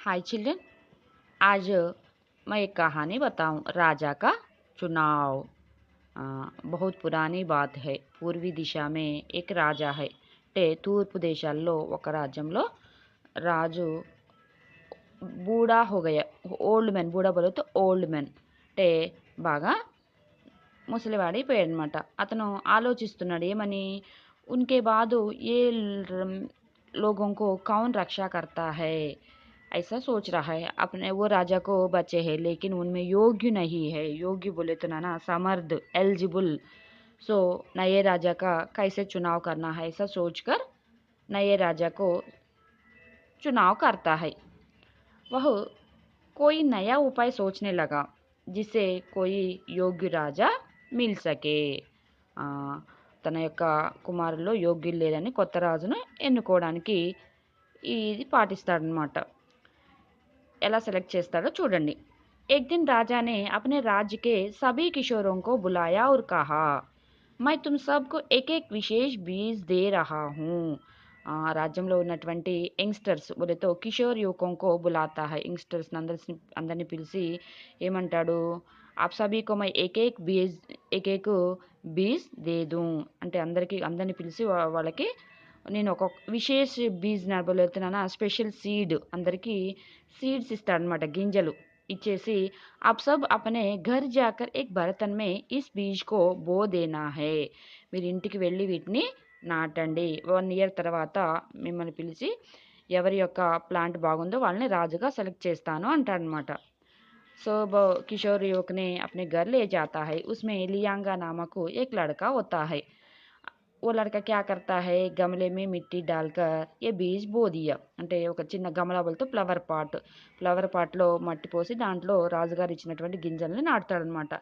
हाय children. आज मैं एक कहानी बताऊं, राजा का चुनाव। बहुत पुरानी बात है। పూర్వీ దిశ में एक రాజా है అంటే తూర్పు దేశాల్లో ఒక రాజ్యంలో రాజు బూఢా హో గయా, ఓల్డ్ మెన్, బూఢా బోలో తో ఓల్డ్ మెన్ అంటే బాగా ముసలివాడైపోయాడనమాట. అతను ఆలోచిస్తున్నాడు ఏమని, ఉన్కే బాదు ఏ लोगों को कौन रक्षा करता है, ऐसा सोच रहा है। अपने वो राजा को बच्चे हैं लेकिन उनमें योग्य नहीं है, योग्य बोले तो ना समर्थ, एलिजिबल। सो नए राजा का कैसे चुनाव करना है ऐसा सोचकर नए राजा को चुनाव करता है। वह कोई नया उपाय सोचने लगा जिससे कोई योग्य రాజా మిల్ సకే। తన యొక్క కుమారుల్లో యోగ్యులు లేరని కొత్త రాజును ఎన్నుకోవడానికి ఇది పాటిస్తాడనమాట। ఎలా సెలెక్ట్ చేస్తాడో చూడండి। एक दिन राजा ने अपने राज्य के सभी किशोरों को बुलाया और कहा, मैं तुम सबको एक एक विशेष बीज दे रहा हूँ। రాజ్యంలో ఉన్నటువంటి యంగ్స్టర్స్ బోలేతో కిషోర్ యువకోంకో బులాతా హై, యంగ్స్టర్స్ అందరిని పిలిచి ఏమంటాడు, ఆప్ సభీ కో మై ఏక్ బీజ్ దే దూं అంటే అందరిని పిలిచి వాళ్ళకి నేను ఒక విశేష బీజ్ బోలేతున్నానా స్పెషల్ సీడ్, అందరికీ సీడ్స్ ఇస్తాడనమాట, గింజలు ఇచ్చేసి आप सब अपने घर जाकर एक बर्तन में इस बीज को बो देना है, మీరు ఇంటికి వెళ్ళి వీటిని నాటండి। 1 ఇయర్ తర్వాత మిమ్మల్ని పిలిచి ఎవరి యొక్క ప్లాంట్ బాగుందో వాళ్ళని రాజుగా సెలెక్ట్ చేస్తాను అంటాడనమాట। सो वो किशोर युवक ने अपने घर ले जाता है। उसमें लियांगा नामक एक लड़का होता है। वो लड़का क्या करता है, गमले में मिट्टी डालकर ये बीज బో దియా అంటే ఒక చిన్న గమలా బోల్తో ఫ్లవర్ పాట్లో మట్టి పోసి దాంట్లో రాజుగారు ఇచ్చినటువంటి గింజల్ని నాటుతాడనమాట।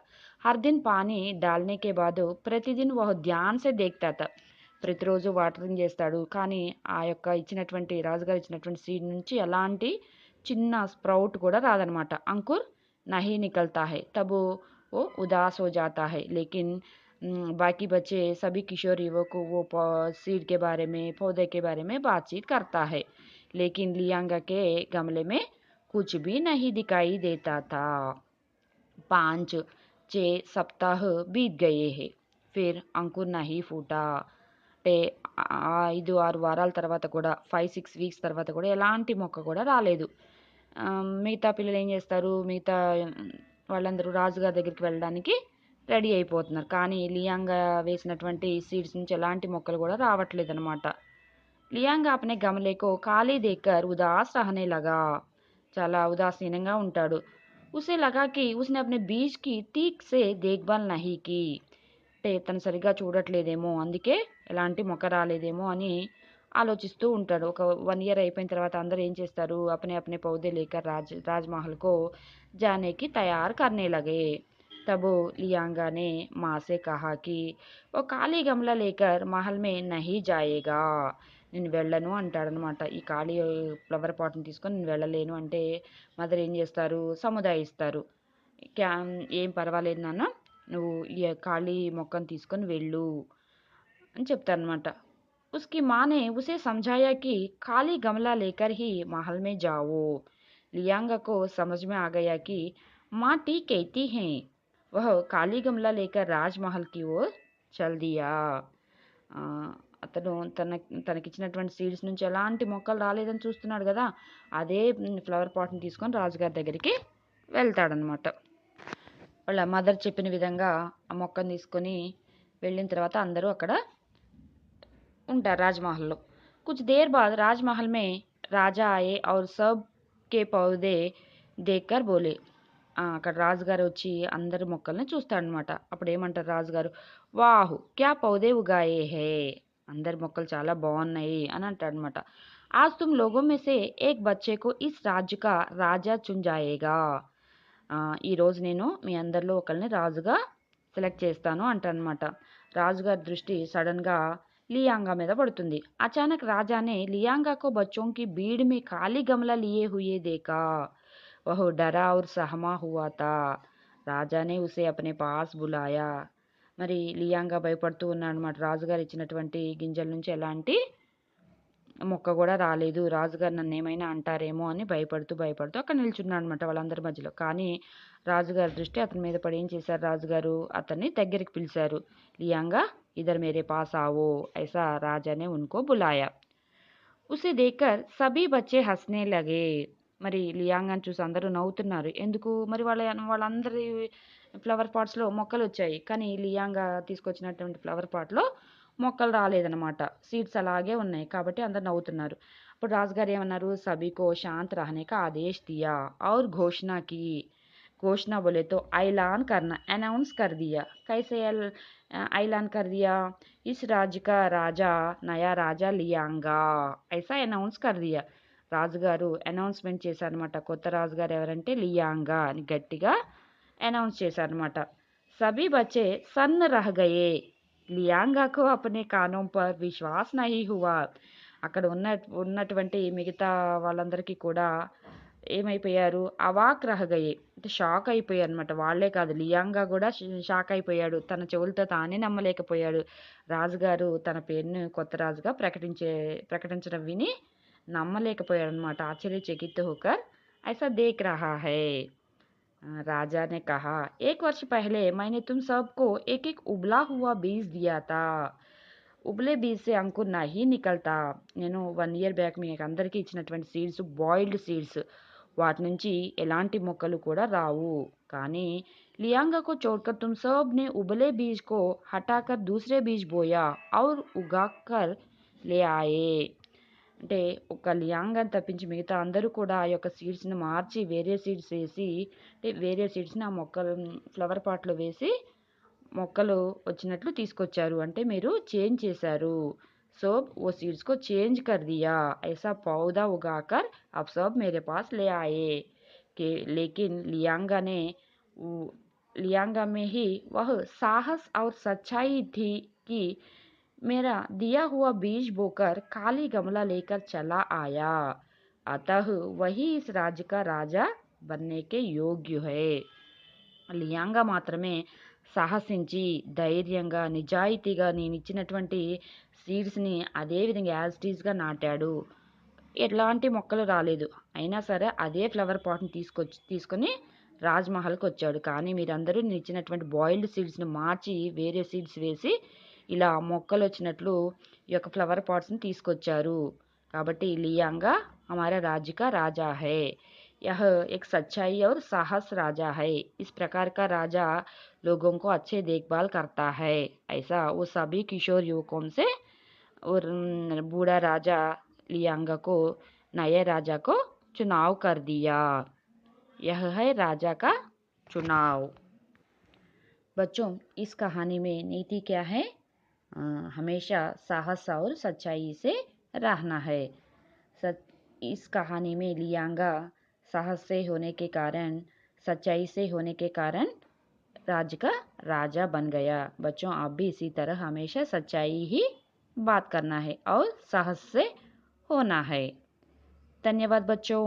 हर दिन पानी डालने के बाद प्रतिदिन वह ध्यान से देखता था, ప్రతిరోజు వాటరింగ్ చేస్తాడు కానీ ఆ యొక్క ఇచ్చినటువంటి రాజుగారు ఇచ్చినటువంటి సీడ్ నుంచి ఎలాంటి చిన్న స్ప్రౌట్ కూడా రాదనమాట। అంకుర్ नहीं निकलता है तब वो उदास हो जाता है। लेकिन बाकी बच्चे सभी किशोर युवक को वो सीड के बारे में, पौधे के बारे में बातचीत करता है। लेकिन लियांगा के गमले में कुछ भी नहीं दिखाई देता था। 5-6 सप्ताह बीत गए हैं, फिर अंकुर नहीं फूटा। అంటే 5-6 వారాల తర్వాత కూడా, 5-6 వీక్స్ తర్వాత కూడా ఎలాంటి మొక్క కూడా రాలేదు। మిగతా పిల్లలు ఏం చేస్తారు, మిగతా వాళ్ళందరూ రాజుగారి దగ్గరికి వెళ్ళడానికి రెడీ అయిపోతున్నారు కానీ లియాంగా వేసినటువంటి సీడ్స్ నుంచి ఎలాంటి మొక్కలు కూడా రావట్లేదనమాట। लियांगा अपने गमले को खाली देखकर उदास रहने लगा, చాలా ఉదాసీనంగా ఉంటాడు। उसे लगा कि उसने अपने बीज की ठीक से देखभाल नहीं की, అంటే తను సరిగ్గా చూడట్లేదేమో అందుకే ఎలాంటి మొక్క రాలేదేమో అని ఆలోచిస్తూ ఉంటాడు। ఒక 1 ఇయర్ అయిపోయిన తర్వాత అందరూ ఏం చేస్తారు, अपने अपने पौधे लेकर राजमहल को जाने की तैयार करने लगे। तब लियांगा ने माँ से कहा कि वो खाली गमला लेकर महल में नहीं जाएगा, నేను వెళ్ళను అంటాడనమాట। ఈ ఖాళీ ఫ్లవర్ పాట్ని తీసుకొని నేను వెళ్ళలేను అంటే మదర్ ఏం చేస్తారు, సముదాయిస్తారు। క్యా ఏం పర్వాలేదు నాన్న, నువ్వు ఈ ఖాళీ మొక్కను తీసుకొని వెళ్ళు అని చెప్తారనమాట। उसकी माँ ने उसे समझाया कि खाली गमला लेकर ही महल में जाओ। लियांगा को समझ में आ गया कि माँ ठीक कहती हैं। वह खाली गमला लेकर राजमहल की ओर चल दिया। అతను తనకిచ్చినటువంటి సీడ్స్ నుంచి ఎలాంటి మొక్కలు రాలేదని చూస్తున్నాడు కదా, అదే ఫ్లవర్ పాట్ని తీసుకొని రాజుగారి దగ్గరికి వెళ్తాడనమాట। వాళ్ళ మదర్ చెప్పిన విధంగా ఆ మొక్కను తీసుకొని వెళ్ళిన తర్వాత అందరూ అక్కడ ఉంటారు రాజమహల్లో। कुछ देर बाद राजमहल में राजा आए और सब के पौधे देखकर बोले। అక్కడ రాజుగారు వచ్చి అందరి మొక్కల్ని చూస్తాడనమాట। అప్పుడు ఏమంటారు రాజుగారు, వాహు క్యా పౌధే ఉగాయే హే, అందరి మొక్కలు చాలా బాగున్నాయి అని అంటాడనమాట। आज तुम लोगों में से एक बच्चे को इस राज्य का राजा चुन जाएगा। ఈరోజు నేను మీ అందరిలో ఒకరిని రాజుగా సెలెక్ట్ చేస్తాను అంటాడనమాట। రాజుగారి దృష్టి సడన్గా लियांगा మీద పడుతుంది। अचानक राजा ने लियांगा को बच्चों की भीड़ में खाली गमला लिए हुए देखा। वह डरा और सहमा हुआ था। राजा ने उसे अपने पास बुलाया। మరి లియాంగా భయపడుతూ ఉన్నాడనమాట, రాజుగారు ఇచ్చినటువంటి గింజల నుంచి ఎలాంటి మొక్క గూడా రాలేదు. రాజుగారు నన్నేమైనా అంటారేమో అని భయపడుతూ అక్కడ నిల్చున్నాడనమాట వాళ్ళందరి మధ్యలో. కానీ రాజుగారి దృష్టి అతని మీద పడి ఏం చేశారు రాజుగారు, అతన్ని దగ్గరికి పిలిచారు. "లియాంగా ఇధర్ మేరే పాస్ आओ" ऐसा राजा ने उनको बुलाया. उसे देखकर सभी बच्चे हँसने लगे. మరి లియాంగాని చూసి అందరూ నవ్వుతున్నారు. ఎందుకు? మరి వాళ్ళందరి ఫ్లవర్ పాట్స్‌లో మొక్కలొచ్చాయి. కానీ లియాంగా తీసుకొచ్చినటువంటి ఫ్లవర్ పాట్‌లో మొక్కలు రాలేదనమాట. సీడ్స్ అలాగే ఉన్నాయి. కాబట్టి అందరూ నవ్వుతున్నారు. అప్పుడు రాజుగారు ఏమన్నారు? "సభీ కో శాంత్ రహనే కా ఆదేశ్ దియా ఔర్ ఘోషణా की." घोषणा बोले तो ऐलान करना, अनाउंस कर दिया. कैसे ऐलान कर दिया? इस राज्य का राजा नया राजा लियांगा, ऐसा अनाउंस कर दिया. రాజుగారు అనౌన్స్మెంట్ చేశారనమాట. కొత్త రాజుగారు ఎవరంటే లియాంగా అని గట్టిగా అనౌన్స్ చేశారనమాట. सभी बच्चे सन्न रह गए. लियांगा को अपने कानों पर विश्वास नहीं हुआ. అక్కడ ఉన్నటువంటి మిగతా వాళ్ళందరికీ కూడా ఏమైపోయారు? అవాక్ రహ గయే. అంటే షాక్ అయిపోయారనమాట. వాళ్ళే కాదు లియాంగా గూడా షాక్ అయిపోయాడు. తన చెవులతో తానే నమ్మలేకపోయాడు. రాజుగారు తన పేరుని కొత్త రాజుగా ప్రకటించడం విని నమ్మలేకపోయాడనమాట. ఆశ్చర్యచకిत होकर ऐसा देख रहा है. राजा ने कहा, "एक वर्ष पहले मैंने तुम सबको एक-एक उबला हुआ बीज दिया था. ఉబలే బీజ్ సే అంకుర్ నహీ నికల్తా." నేను 1 ఇయర్ బ్యాక్ మీకందరికీ ఇచ్చినటువంటి సీడ్స్ బాయిల్డ్ సీడ్స్. వాటి నుంచి ఎలాంటి మొక్కలు కూడా రావు. కానీ लियांगा को छोड़कर तुम सब ने उबले बीज को हटाकर दूसरे बीज बोया और उगाकर ले आए. అంటే ఒక లియాంగాని తప్పించి మిగతా అందరూ కూడా ఆ యొక్క సీడ్స్‌ని మార్చి వేరే సీడ్స్ వేసి అంటే వేరే సీడ్స్‌ని ఆ మొక్కలు ఫ్లవర్ పాట్‌లో వేసి మొక్కలు వచ్చినట్లు తీసుకొచ్చారు. అంటే మీరు చేంజ్ చేశారు. సో वो सीड्स को चेंज कर दिया. ऐसा पौधा उगाकर अब सब मेरे पास ले आए. कि लेकिन लियांगा में ही वह साहस और सच्चाई थी कि मेरा दिया हुआ बीज बोकर खाली गमला लेकर चला आया. अतः वही इस राज्य का राजा बनने के योग्य है. లియాంగా మాత్రమే సాహసించి ధైర్యంగా నిజాయితీగా నేనిచ్చినటువంటి సీడ్స్‌ని అదే విధంగా యాజ్ ఇట్ ఈస్‌గా నాటాడు. ఎలాంటి మొక్కలు రాలేదు. అయినా సరే అదే ఫ్లవర్ పాట్‌ని తీసుకొని రాజ్‌మహల్‌కొచ్చాడు. కానీ మీరందరూ నేనిచ్చినటువంటి బాయిల్డ్ సీడ్స్‌ని మార్చి వేరే సీడ్స్ వేసి ఇలా మొక్కలొచ్చినట్లు ఈ యొక్క ఫ్లవర్ పాట్స్‌ని తీసుకొచ్చారు. కాబట్టి लियांगा हमारा राज्य का राजा है. यह एक सच्चाई और साहस राजा है. इस प्रकार का राजा लोगों को अच्छे देखभाल करता है. ऐसा वो सभी किशोर युवकों से और बूढ़ा राजा लियांगा को नए राजा को चुनाव कर दिया. यह है राजा का चुनाव. बच्चों, इस कहानी में नीति क्या है? हमेशा साहस और सच्चाई से रहना है. इस कहानी में लियांगा साहस से होने के कारण, सच्चाई से होने के कारण राज्य का राजा बन गया. बच्चों, आप भी इसी तरह हमेशा सच्चाई ही बात करना है और साहस से होना है. धन्यवाद बच्चों.